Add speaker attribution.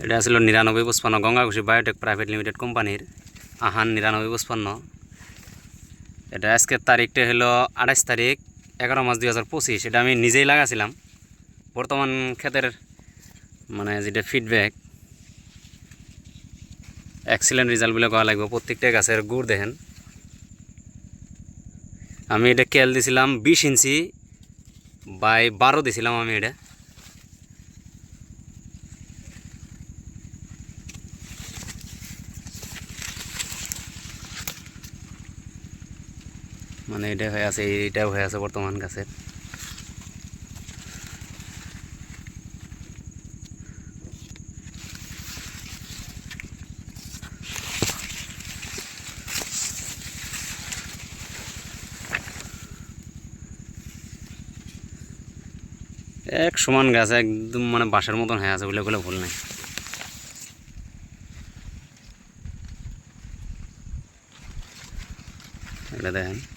Speaker 1: এটা আসলে 9955 গঙ্গাঘুষি biotech private limited কোম্পানির আহান 9955। এটা আজকের তারিখটা হলো 28 তারিখ 11 মাস 2025। এটা আমি নিজেই লাগাছিলাম। বর্তমান ক্ষেতের মানে যেটা ফিডব্যাক এক্সিলেন্ট রেজাল্ট বলে করা লাগবে। প্রত্যেকটা গাছের গুড় দেখেন। আমি এটা কেল দিছিলাম 20 ইঞ্চি বাই 12 দিছিলাম আমি এটা। মানে এটা হয়ে আছে, এইটাও হয়ে আছে বর্তমান গাছের। এক সমান গাছ একদম মানে বাঁশের মতন হয়ে আছে বলে বলে ভুল নাই। এটা দেখেন।